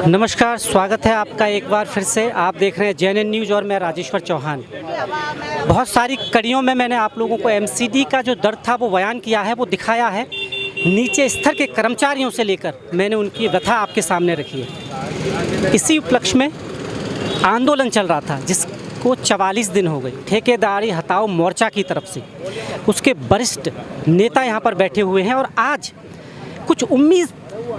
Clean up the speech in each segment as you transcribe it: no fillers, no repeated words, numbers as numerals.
नमस्कार, स्वागत है आपका एक बार फिर से। आप देख रहे हैं जेएनएन न्यूज़ और मैं राजेश्वर चौहान। बहुत सारी कड़ियों में मैंने आप लोगों को एमसीडी का जो दर्द था वो बयान किया है, वो दिखाया है। नीचे स्तर के कर्मचारियों से लेकर मैंने उनकी व्यथा आपके सामने रखी है। इसी उपलक्ष्य में आंदोलन चल रहा था जिसको 44 दिन हो गए। ठेकेदारी हटाओ मोर्चा की तरफ से उसके वरिष्ठ नेता यहाँ पर बैठे हुए हैं और आज कुछ उम्मीद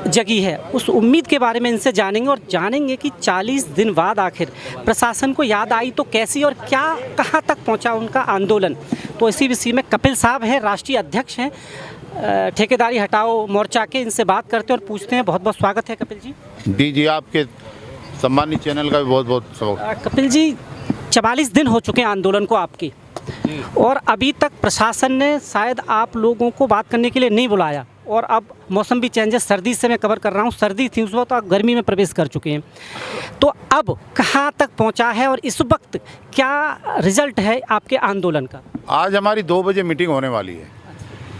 जगी है। उस उम्मीद के बारे में इनसे जानेंगे और जानेंगे कि 40 दिन बाद आखिर प्रशासन को याद आई तो कैसी और क्या कहाँ तक पहुँचा उनका आंदोलन। तो इसी विषय में कपिल साहब हैं, राष्ट्रीय अध्यक्ष हैं ठेकेदारी हटाओ मोर्चा के। इनसे बात करते हैं और पूछते हैं। बहुत बहुत स्वागत है कपिल जी। जी, आपके सम्मानित चैनल का भी बहुत बहुत स्वागत। कपिल जी, 44 दिन हो चुके हैं आंदोलन को आपके, और अभी तक प्रशासन ने शायद आप लोगों को बात करने के लिए नहीं बुलाया। और अब मौसम भी चेंज है, सर्दी से मैं कवर कर रहा हूँ। सर्दी थी उस वक्त, तो आप गर्मी में प्रवेश कर चुके हैं। तो अब कहाँ तक पहुँचा है और इस वक्त क्या रिजल्ट है आपके आंदोलन का? आज हमारी 2 बजे मीटिंग होने वाली है।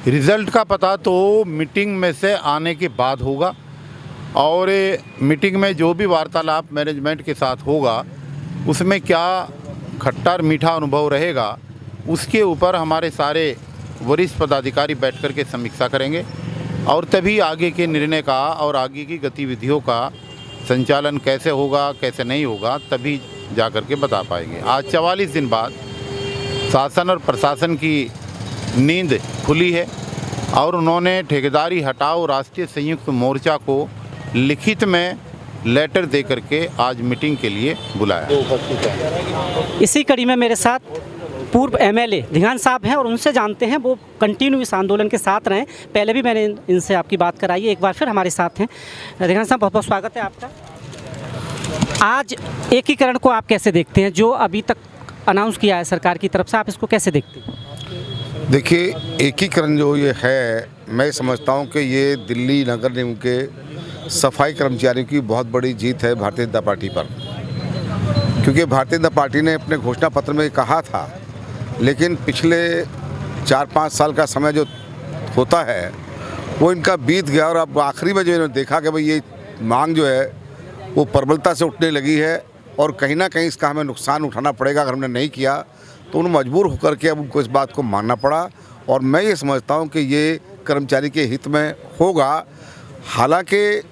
रिजल्ट का पता तो मीटिंग में से आने के बाद होगा, और मीटिंग में जो भी वार्तालाप मैनेजमेंट के साथ होगा उसमें क्या खट्टा और मीठा अनुभव रहेगा, उसके ऊपर हमारे सारे वरिष्ठ पदाधिकारी बैठ कर के समीक्षा करेंगे और तभी आगे के निर्णय का और आगे की गतिविधियों का संचालन कैसे होगा कैसे नहीं होगा तभी जा कर के बता पाएंगे। आज 44 दिन बाद शासन और प्रशासन की नींद खुली है और उन्होंने ठेकेदारी हटाओ राष्ट्रीय संयुक्त मोर्चा को लिखित में लेटर दे करके आज मीटिंग के लिए बुलाया। इसी कड़ी में मेरे साथ पूर्व एमएलए धिंगान साहब हैं और उनसे जानते हैं, वो कंटिन्यू इस आंदोलन के साथ रहें। पहले भी मैंने इनसे आपकी बात कराई है, एक बार फिर हमारे साथ हैं। धिंगान साहब, बहुत बहुत स्वागत है आपका। आज एकीकरण को आप कैसे देखते हैं, जो अभी तक अनाउंस किया है सरकार की तरफ से, आप इसको कैसे देखते हैं? देखिए, एकीकरण जो ये है, मैं समझता हूँ कि ये दिल्ली नगर निगम के सफाई कर्मचारियों की बहुत बड़ी जीत है भारतीय जनता पार्टी पर, क्योंकि भारतीय जनता पार्टी ने अपने घोषणा पत्र में कहा था, लेकिन पिछले 4-5 साल का समय जो होता है वो इनका बीत गया और अब आखिरी में जो इन्होंने देखा कि भाई ये मांग जो है वो प्रबलता से उठने लगी है और कहीं ना कहीं इसका हमें नुकसान उठाना पड़ेगा अगर हमने नहीं किया, तो उन्हें मजबूर होकर के अब उनको इस बात को मानना पड़ा। और मैं ये समझता हूँ कि ये कर्मचारी के हित में होगा। हालांकि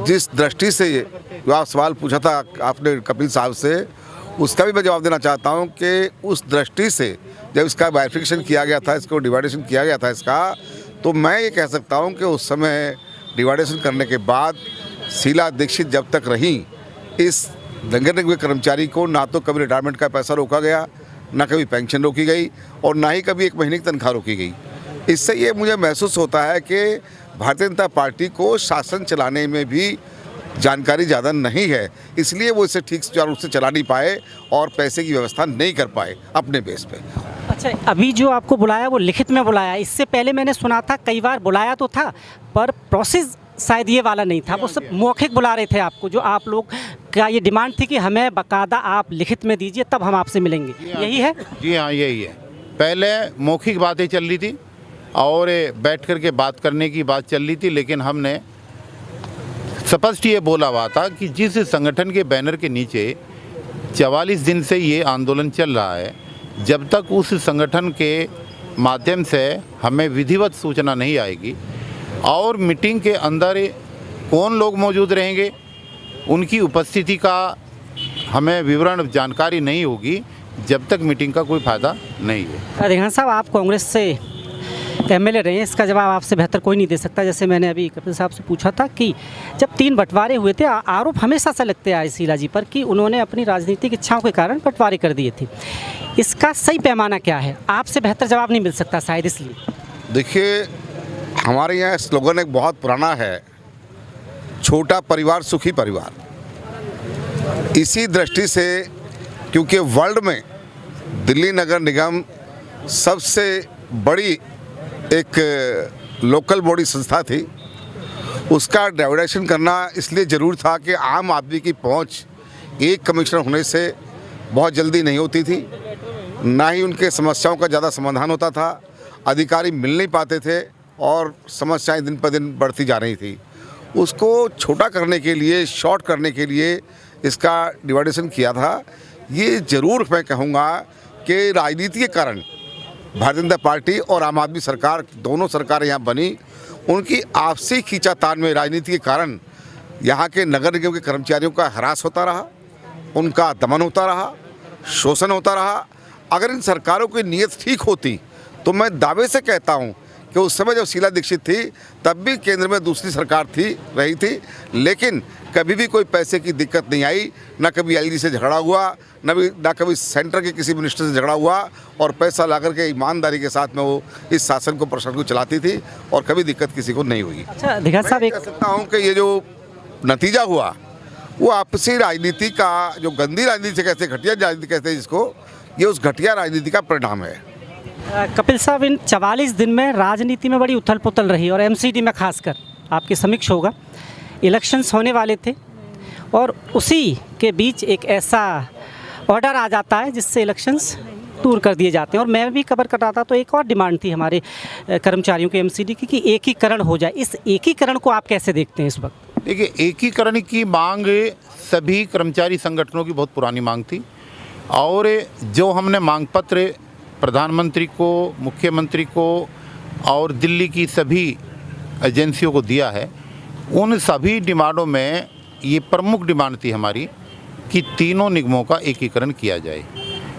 जिस दृष्टि से जो आप सवाल पूछा था आपने कपिल साहब से, उसका भी मैं जवाब देना चाहता हूं कि उस दृष्टि से जब इसका बाइफिकेशन किया गया था, इसको डिवाइडेशन किया गया था इसका, तो मैं ये कह सकता हूं कि उस समय डिवाइडेशन करने के बाद शीला दीक्षित जब तक रहीं, इस नगर निगम के कर्मचारी को ना तो कभी रिटायरमेंट का पैसा रोका गया, ना कभी पेंशन रोकी गई और ना ही कभी 1 महीने की तनख्वाह रोकी गई। इससे ये मुझे महसूस होता है कि भारतीय जनता पार्टी को शासन चलाने में भी जानकारी ज़्यादा नहीं है, इसलिए वो इसे ठीक से रूप से चला नहीं पाए और पैसे की व्यवस्था नहीं कर पाए अपने बेस पे। अच्छा, अभी जो आपको बुलाया वो लिखित में बुलाया, इससे पहले मैंने सुना था कई बार बुलाया तो था पर प्रोसेस शायद ये वाला नहीं था, वो सब मौखिक बुला रहे थे आपको। जो आप लोग का ये डिमांड थी कि हमें बाकायदा आप लिखित में दीजिए तब हम आपसे मिलेंगे, यही है? जी हाँ, यही है। पहले मौखिक बातें चल रही थी और बैठ कर के बात करने की बात चल रही थी, लेकिन हमने स्पष्ट ये बोला हुआ था कि जिस संगठन के बैनर के नीचे 44 दिन से ये आंदोलन चल रहा है, जब तक उस संगठन के माध्यम से हमें विधिवत सूचना नहीं आएगी और मीटिंग के अंदर कौन लोग मौजूद रहेंगे, उनकी उपस्थिति का हमें विवरण जानकारी नहीं होगी, जब तक मीटिंग का कोई फ़ायदा नहीं है। धिंगान साहब, आप कांग्रेस से एमएलए रहे हैं, इसका जवाब आपसे बेहतर कोई नहीं दे सकता। जैसे मैंने अभी कपिल साहब से पूछा था कि जब 3 बंटवारे हुए थे, आरोप हमेशा से लगते आए शीला जी पर कि उन्होंने अपनी राजनीतिक इच्छाओं के कारण बंटवारे कर दिए थे। इसका सही पैमाना क्या है? आपसे बेहतर जवाब नहीं मिल सकता शायद इसलिए। देखिए, हमारे यहाँ स्लोगन एक बहुत पुराना है, छोटा परिवार सुखी परिवार। इसी दृष्टि से, क्योंकि वर्ल्ड में दिल्ली नगर निगम सबसे बड़ी एक लोकल बॉडी संस्था थी, उसका डिवाइडेशन करना इसलिए ज़रूर था कि आम आदमी की पहुंच एक कमिश्नर होने से बहुत जल्दी नहीं होती थी, ना ही उनके समस्याओं का ज़्यादा समाधान होता था, अधिकारी मिल नहीं पाते थे और समस्याएं दिन पर दिन बढ़ती जा रही थी। उसको छोटा करने के लिए, शॉर्ट करने के लिए इसका डिवाइडेशन किया था। ये ज़रूर मैं कहूँगा कि राजनीति के कारण भारतीय जनता पार्टी और आम आदमी सरकार, दोनों सरकारें यहाँ बनी, उनकी आपसी खींचातान में राजनीति के कारण यहाँ के नगर निगम के कर्मचारियों का हरास होता रहा, उनका दमन होता रहा, शोषण होता रहा। अगर इन सरकारों की नीयत ठीक होती तो मैं दावे से कहता हूँ कि उस समय जब शीला दीक्षित थी तब भी केंद्र में दूसरी सरकार रही थी, लेकिन कभी भी कोई पैसे की दिक्कत नहीं आई। ना कभी एलजी से झगड़ा हुआ, ना कभी सेंटर के किसी मिनिस्टर से झगड़ा हुआ, और पैसा ला करके ईमानदारी के साथ में वो इस शासन को, प्रशासन को चलाती थी, और कभी दिक्कत किसी को नहीं हुई। अच्छा दिघा साहब, मैं कह सकता हूँ कि ये जो नतीजा हुआ वो आपसी राजनीति का, जो गंदी राजनीति से कहते हैं, घटिया राजनीति कहते हैं जिसको, ये उस घटिया राजनीति का परिणाम है। कपिल साहब, इन 44 दिन में राजनीति में बड़ी उथल पुथल रही, और एमसीडी में खासकर आपकी समीक्षा होगा, इलेक्शंस होने वाले थे और उसी के बीच एक ऐसा ऑर्डर आ जाता है जिससे इलेक्शंस दूर कर दिए जाते हैं। और मैं भी कवर कर रहा था तो एक और डिमांड थी हमारे कर्मचारियों के एमसीडी की कि एकीकरण हो जाए। इस एकीकरण को आप कैसे देखते हैं इस वक्त? देखिए, एकीकरण की मांग सभी कर्मचारी संगठनों की बहुत पुरानी मांग थी, और जो हमने मांग पत्र प्रधानमंत्री को, मुख्यमंत्री को और दिल्ली की सभी एजेंसियों को दिया है, उन सभी डिमांडों में ये प्रमुख डिमांड थी हमारी कि तीनों निगमों का एकीकरण किया जाए।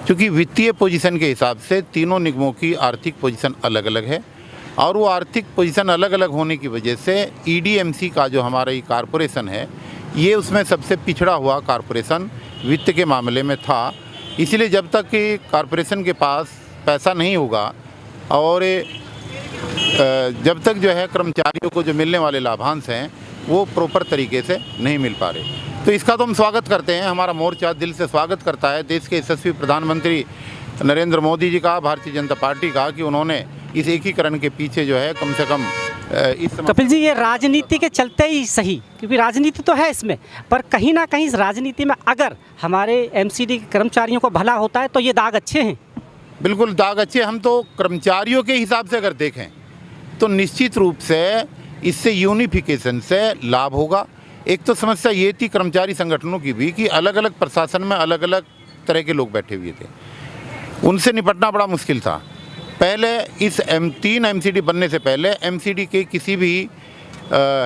क्योंकि वित्तीय पोजीशन के हिसाब से तीनों निगमों की आर्थिक पोजीशन अलग अलग है, और वो आर्थिक पोजीशन अलग अलग होने की वजह से ईडीएमसी का जो हमारा ये कॉरपोरेशन है, ये उसमें सबसे पिछड़ा हुआ कॉरपोरेशन वित्त के मामले में था। इसलिए जब तक कि कॉरपोरेशन के पास पैसा नहीं होगा और जब तक जो है कर्मचारियों को जो मिलने वाले लाभांश हैं वो प्रॉपर तरीके से नहीं मिल पा रहे, तो इसका तो हम स्वागत करते हैं। हमारा मोर्चा दिल से स्वागत करता है देश के यशस्वी प्रधानमंत्री नरेंद्र मोदी जी का, भारतीय जनता पार्टी का, कि उन्होंने इस एकीकरण के पीछे जो है कम से कम इस कपिल जी, ये राजनीति के चलते ही सही, क्योंकि राजनीति तो है इसमें, पर कहीं ना कहीं इस राजनीति में अगर हमारे एमसीडी के कर्मचारियों को भला होता है तो ये दाग अच्छे हैं। बिल्कुल दाग अच्छे। हम तो कर्मचारियों के हिसाब से अगर देखें तो निश्चित रूप से इससे यूनिफिकेशन से लाभ होगा। एक तो समस्या ये थी कर्मचारी संगठनों की भी कि अलग अलग प्रशासन में अलग अलग तरह के लोग बैठे हुए थे, उनसे निपटना बड़ा मुश्किल था। पहले इस तीन एमसीडी बनने से पहले एमसीडी के किसी भी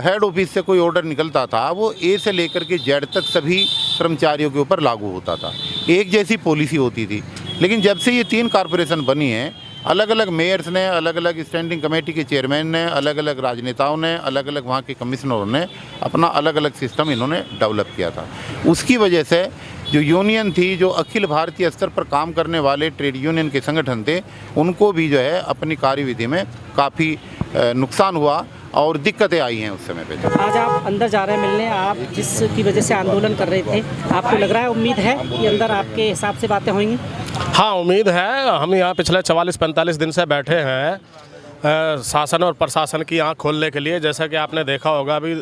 हेड ऑफिस से कोई ऑर्डर निकलता था, वो ए से लेकर के जेड तक सभी कर्मचारियों के ऊपर लागू होता था, एक जैसी पॉलिसी होती थी। लेकिन जब से ये तीन कॉरपोरेशन बनी हैं, अलग अलग मेयर्स ने, अलग अलग स्टैंडिंग कमेटी के चेयरमैन ने, अलग अलग राजनेताओं ने, अलग अलग वहाँ के कमिश्नरों ने अपना अलग अलग सिस्टम इन्होंने डेवलप किया था। उसकी वजह से जो यूनियन थी, जो अखिल भारतीय स्तर पर काम करने वाले ट्रेड यूनियन के संगठन थे, उनको भी जो है अपनी कार्यविधि में काफ़ी नुकसान हुआ और दिक्कतें आई हैं उस समय पे। आज आप अंदर जा रहे हैं मिलने, आप जिसकी वजह से आंदोलन कर रहे थे, आपको लग रहा है, उम्मीद है कि अंदर आपके हिसाब से बातें होंगी? हाँ, उम्मीद है। हम यहाँ पिछले 44-45 दिन से बैठे हैं शासन और प्रशासन की आँख खोलने के लिए। जैसा कि आपने देखा होगा, अभी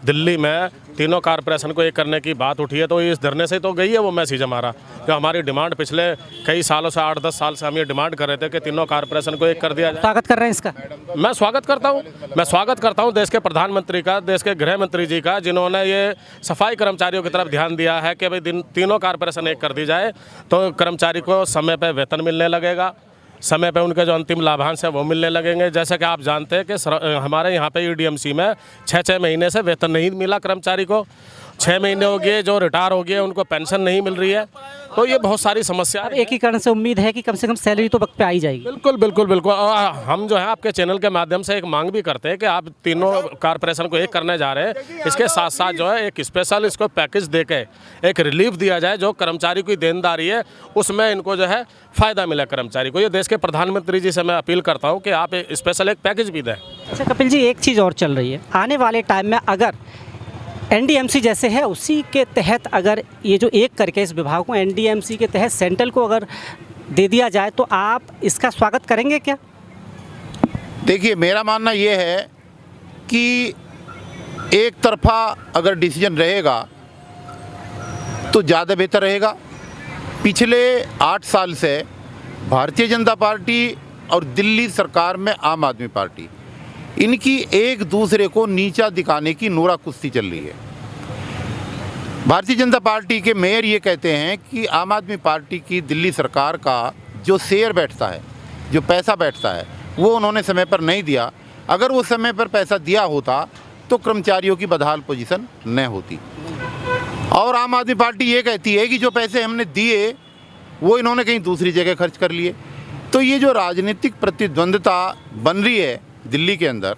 दिल्ली में तीनों कॉरपोरेशन को एक करने की बात उठी है, तो इस धरने से तो गई है वो मैसेज हमारा, जो हमारी डिमांड पिछले कई सालों से, 8-10 साल से हम ये डिमांड कर रहे थे कि तीनों कॉरपोरेशन को एक कर दिया जाए। स्वागत कर रहे हैं इसका? मैं स्वागत करता हूँ देश के प्रधानमंत्री का, देश के गृह मंत्री जी का, जिन्होंने ये सफाई कर्मचारियों की तरफ ध्यान दिया है कि भाई तीनों कॉरपोरेशन एक कर दी जाए, तो कर्मचारी को समय पर वेतन मिलने लगेगा, समय पे उनके जो अंतिम लाभांश है वो मिलने लगेंगे। जैसे कि आप जानते हैं कि हमारे यहाँ पे ईडीएमसी में 6-6 महीने से वेतन नहीं मिला कर्मचारी को, 6 महीने हो गए, जो रिटायर हो गए उनको पेंशन नहीं मिल रही है, तो ये बहुत सारी समस्या। अब एकीकरण से उम्मीद है कि कम से कम सैलरी तो वक्त पे आ ही जाएगी। बिल्कुल। और हम जो है आपके चैनल के माध्यम से एक मांग भी करते हैं कि आप तीनों कॉरपोरेशन को एक करने जा रहे हैं, इसके साथ साथ जो है एक स्पेशल इसको पैकेज देके एक रिलीफ दिया जाए, जो कर्मचारी की देनदारी है उसमें इनको जो है फ़ायदा मिले कर्मचारी को। ये देश के प्रधानमंत्री जी से मैं अपील करता हूँ कि आप स्पेशल एक पैकेज भी दें। अच्छा कपिल जी, एक चीज़ और चल रही है, आने वाले टाइम में अगर एनडीएमसी जैसे है उसी के तहत अगर ये जो एक करके इस विभाग को एनडीएमसी के तहत सेंट्रल को अगर दे दिया जाए तो आप इसका स्वागत करेंगे क्या? देखिए, मेरा मानना ये है कि एक तरफा अगर डिसीजन रहेगा तो ज़्यादा बेहतर रहेगा। पिछले 8 साल से भारतीय जनता पार्टी और दिल्ली सरकार में आम आदमी पार्टी, इनकी एक दूसरे को नीचा दिखाने की नूरा कुश्ती चल रही है। भारतीय जनता पार्टी के मेयर ये कहते हैं कि आम आदमी पार्टी की दिल्ली सरकार का जो शेयर बैठता है, जो पैसा बैठता है, वो उन्होंने समय पर नहीं दिया। अगर वो समय पर पैसा दिया होता तो कर्मचारियों की बदहाल पोजीशन न होती। और आम आदमी पार्टी ये कहती है कि जो पैसे हमने दिए वो इन्होंने कहीं दूसरी जगह खर्च कर लिए। तो ये जो राजनीतिक प्रतिद्वंद्विता बन रही है दिल्ली के अंदर,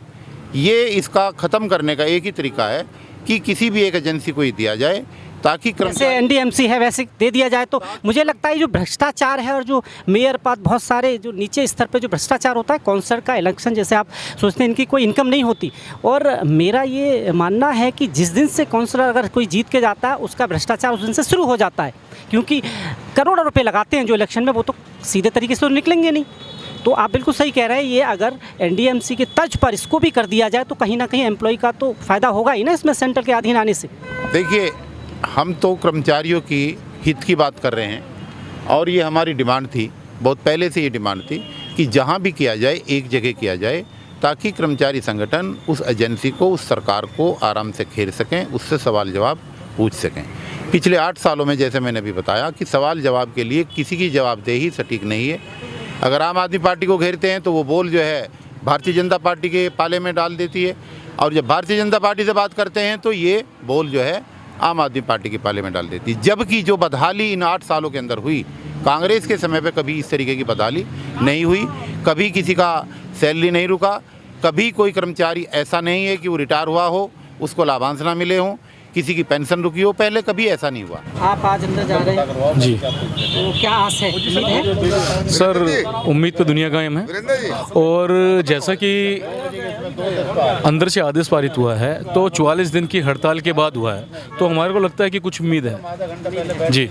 ये इसका ख़त्म करने का एक ही तरीका है कि किसी भी एक एजेंसी को ही दिया जाए ताकि जैसे एनडीएमसी है वैसे दे दिया जाए। तो मुझे लगता है जो भ्रष्टाचार है और जो मेयर पद, बहुत सारे जो नीचे स्तर पे जो भ्रष्टाचार होता है, काउंसलर का इलेक्शन जैसे आप सोचते हैं, इनकी कोई इनकम नहीं होती। और मेरा ये मानना है कि जिस दिन से काउंसलर अगर कोई जीत के जाता है उसका भ्रष्टाचार उस दिन से शुरू हो जाता है, क्योंकि करोड़ों रुपये लगाते हैं जो इलेक्शन में, वो तो सीधे तरीके से तो निकलेंगे नहीं। तो आप बिल्कुल सही कह रहे हैं, ये अगर एनडीएमसी के तर्ज पर इसको भी कर दिया जाए तो कहीं ना कहीं एम्प्लॉय का तो फ़ायदा होगा ही ना इसमें, सेंटर के अधीन आने से। देखिए, हम तो कर्मचारियों की हित की बात कर रहे हैं और ये हमारी डिमांड थी, बहुत पहले से ये डिमांड थी कि जहाँ भी किया जाए एक जगह किया जाए ताकि कर्मचारी संगठन उस एजेंसी को, उस सरकार को आराम से घेर सकें, उससे सवाल जवाब पूछ सकें। पिछले 8 सालों में जैसे मैंने अभी बताया कि सवाल जवाब के लिए किसी की जवाबदेही सटीक नहीं है। अगर आम आदमी पार्टी को घेरते हैं तो वो बोल जो है भारतीय जनता पार्टी के पाले में डाल देती है, और जब भारतीय जनता पार्टी से बात करते हैं तो ये बोल जो है आम आदमी पार्टी के पाले में डाल देती है। जबकि जो बदहाली इन 8 सालों के अंदर हुई, कांग्रेस के समय पे कभी इस तरीके की बदहाली नहीं हुई, कभी किसी का सैलरी नहीं रुका, कभी कोई कर्मचारी ऐसा नहीं है कि वो रिटायर हुआ हो उसको लाभांश ना मिले हों, किसी की पेंशन रुकी हो, पहले कभी ऐसा नहीं हुआ। आप आज अंदर जा रहे हैं जी, तो क्या आस है, उम्मीद है? सर उम्मीद पे दुनिया कायम है। और जैसा कि अंदर से आदेश पारित हुआ है तो 44 दिन की हड़ताल के बाद हुआ है, तो हमारे को लगता है कि कुछ उम्मीद है जी।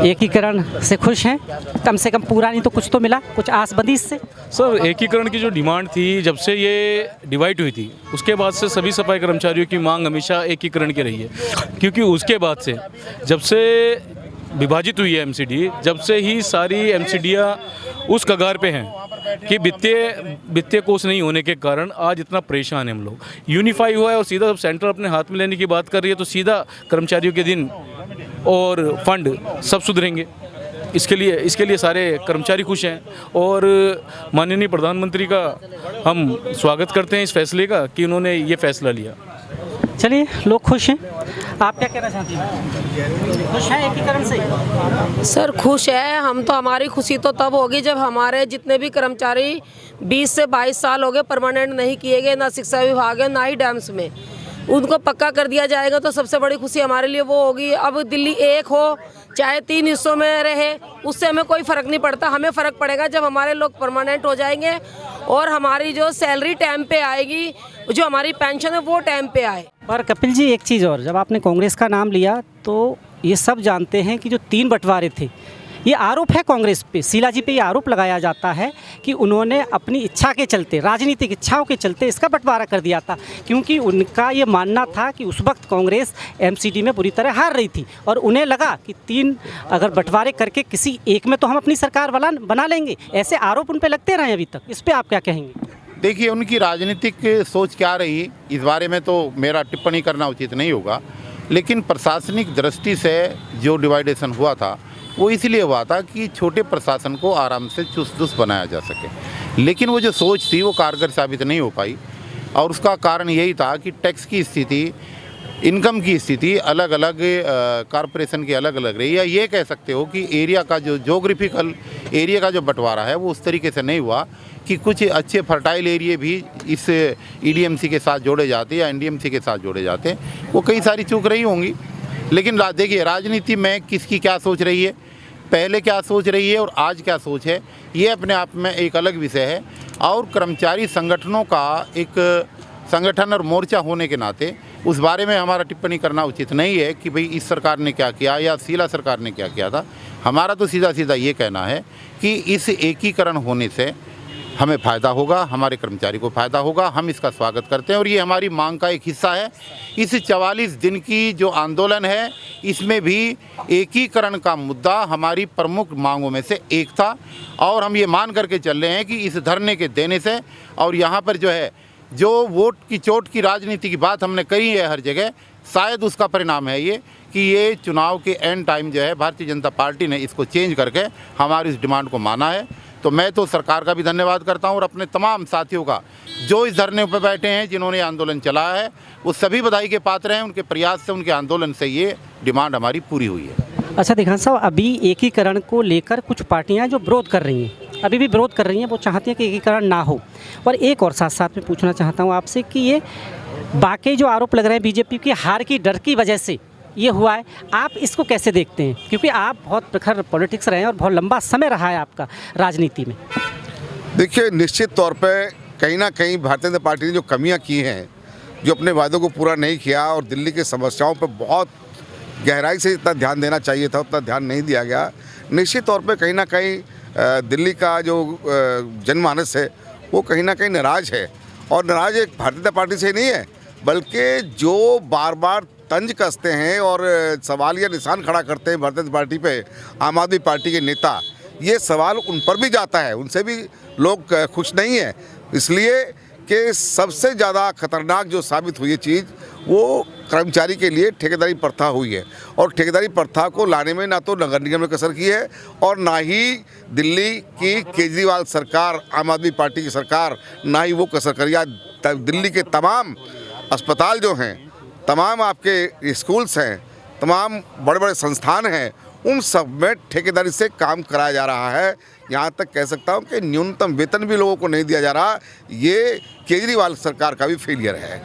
एकीकरण से खुश हैं? कम से कम पूरा नहीं तो कुछ तो मिला, कुछ आस बंदी इससे? सर एकीकरण की जो डिमांड थी, जब से ये डिवाइड हुई थी उसके बाद से सभी सफाई कर्मचारियों की मांग हमेशा एकीकरण की रही है, क्योंकि उसके बाद से जब से विभाजित हुई है एमसीडी, जब से ही सारी एमसीडियाँ उस कगार पे हैं कि वित्तीय कोष नहीं होने के कारण आज इतना परेशान है हम लोग। यूनिफाई हुआ है और सीधा जब सेंटर अपने हाथ में लेने की बात कर रही है तो सीधा कर्मचारियों के दिन और फंड सब सुधरेंगे। इसके लिए सारे कर्मचारी खुश हैं और माननीय प्रधानमंत्री का हम स्वागत करते हैं इस फैसले का कि उन्होंने ये फैसला लिया। चलिए, लोग खुश हैं। आप क्या कहना चाहती हैं? खुश हैं एकीकरण से? सर खुश है हम तो। हमारी खुशी तो तब होगी जब हमारे जितने भी कर्मचारी 20 से 22 साल हो गए परमानेंट नहीं किए गए, ना शिक्षा विभाग है ना ही डैम्स में, उनको पक्का कर दिया जाएगा तो सबसे बड़ी खुशी हमारे लिए वो होगी। अब दिल्ली एक हो चाहे 3 हिस्सों में रहे, उससे हमें कोई फ़र्क नहीं पड़ता। हमें फ़र्क पड़ेगा जब हमारे लोग परमानेंट हो जाएंगे और हमारी जो सैलरी टाइम पे आएगी, जो हमारी पेंशन है वो टाइम पे आए। पर कपिल जी, एक चीज़ और, जब आपने कांग्रेस का नाम लिया तो ये सब जानते हैं कि जो 3 बंटवारे थे, ये आरोप है कांग्रेस पे, शीला जी पे ये आरोप लगाया जाता है कि उन्होंने अपनी इच्छा के चलते, राजनीतिक इच्छाओं के चलते इसका बंटवारा कर दिया था, क्योंकि उनका ये मानना था कि उस वक्त कांग्रेस एमसीडी में बुरी तरह हार रही थी और उन्हें लगा कि 3 अगर बंटवारे करके किसी एक में तो हम अपनी सरकार बना लेंगे। ऐसे आरोप उन पर लगते रहे अभी तक, इस पर आप क्या कहेंगे? देखिए, उनकी राजनीतिक सोच क्या रही इस बारे में तो मेरा टिप्पणी करना उचित नहीं होगा, लेकिन प्रशासनिक दृष्टि से जो डिवाइडेशन हुआ था वो इसलिए हुआ था कि छोटे प्रशासन को आराम से चुस्त दुरुस्त बनाया जा सके। लेकिन वो जो सोच थी वो कारगर साबित नहीं हो पाई और उसका कारण यही था कि टैक्स की स्थिति, इनकम की स्थिति अलग अलग कॉरपोरेशन की अलग अलग रही। या ये कह सकते हो कि एरिया का जो ज्योग्राफिकल एरिया का जो बंटवारा है वो उस तरीके से नहीं हुआ कि कुछ अच्छे फर्टाइल एरिया भी इस ईडीएमसी के साथ जोड़े जाते या एनडीएमसी के साथ जोड़े जाते। वो कई सारी चूक रही होंगी, लेकिन देखिए राजनीति में किसकी क्या सोच रही है, पहले क्या सोच रही है और आज क्या सोच है, ये अपने आप में एक अलग विषय है। और कर्मचारी संगठनों का एक संगठन और मोर्चा होने के नाते उस बारे में हमारा टिप्पणी करना उचित नहीं है कि भाई इस सरकार ने क्या किया या शीला सरकार ने क्या किया था। हमारा तो सीधा सीधा ये कहना है कि इस एकीकरण होने से हमें फ़ायदा होगा, हमारे कर्मचारी को फ़ायदा होगा, हम इसका स्वागत करते हैं और ये हमारी मांग का एक हिस्सा है। इस 44 दिन की जो आंदोलन है इसमें भी एकीकरण का मुद्दा हमारी प्रमुख मांगों में से एक था और हम ये मान करके चल रहे हैं कि इस धरने के देने से और यहाँ पर जो है जो वोट की चोट की राजनीति की बात हमने करी है हर जगह, शायद उसका परिणाम है ये कि ये चुनाव के एंड टाइम जो है भारतीय जनता पार्टी ने इसको चेंज करके हमारी इस डिमांड को माना है। तो मैं तो सरकार का भी धन्यवाद करता हूँ और अपने तमाम साथियों का जो इस धरने पर बैठे हैं, जिन्होंने ये आंदोलन चलाया है, वो सभी बधाई के पात्र हैं। उनके प्रयास से, उनके आंदोलन से ये डिमांड हमारी पूरी हुई है। अच्छा दिघान साहब, अभी एकीकरण को लेकर कुछ पार्टियां जो विरोध कर रही हैं, अभी भी विरोध कर रही हैं, वो चाहती हैं कि एकीकरण ना हो। और एक और साथ साथ में पूछना चाहता हूं आपसे कि ये बाकी जो आरोप लग रहे हैं बीजेपी की हार की डर की वजह से ये हुआ है, आप इसको कैसे देखते हैं? क्योंकि आप बहुत प्रखर पॉलिटिक्स रहे हैं और बहुत लंबा समय रहा है आपका राजनीति में। देखिए, निश्चित तौर पे कहीं ना कहीं भारतीय जनता पार्टी ने जो कमियां की हैं, जो अपने वादों को पूरा नहीं किया और दिल्ली की समस्याओं पर बहुत गहराई से जितना ध्यान देना चाहिए था उतना ध्यान नहीं दिया गया। निश्चित तौर पे कहीं ना कहीं दिल्ली का जो जनमानस है वो कहीं ना कहीं नाराज़ है। और नाराज़ एक भारतीय जनता पार्टी से नहीं है, बल्कि जो बार बार तंज कसते हैं और सवाल या निशान खड़ा करते हैं भारतीय जनता पार्टी पे आम आदमी पार्टी के नेता, ये सवाल उन पर भी जाता है, उनसे भी लोग खुश नहीं हैं। इसलिए कि सबसे ज़्यादा खतरनाक जो साबित हुई है चीज़, वो कर्मचारी के लिए ठेकेदारी प्रथा हुई है। और ठेकेदारी प्रथा को लाने में ना तो नगर निगम ने कसर की है और ना ही दिल्ली की केजरीवाल सरकार, आम आदमी पार्टी की सरकार, ना ही वो कसर करी। आज दिल्ली के तमाम अस्पताल जो हैं, तमाम आपके स्कूल्स हैं, तमाम बड़े बड़े संस्थान हैं, उन सब में ठेकेदारी से काम कराया जा रहा है। यहाँ तक कह सकता हूँ कि न्यूनतम वेतन भी लोगों को नहीं दिया जा रहा। ये केजरीवाल सरकार का भी फेलियर है।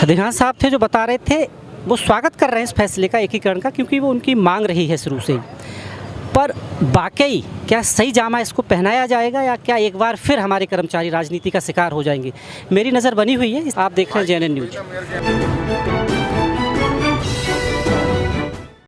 दिघान साहब थे जो बता रहे थे, वो स्वागत कर रहे हैं इस फैसले का, एकीकरण का, क्योंकि वो उनकी मांग रही है शुरू से ही। पर वाकई क्या सही जामा इसको पहनाया जाएगा या क्या एक बार फिर हमारे कर्मचारी राजनीति का शिकार हो जाएंगे? मेरी नज़र बनी हुई है। आप देख रहे हैं JNN न्यूज़।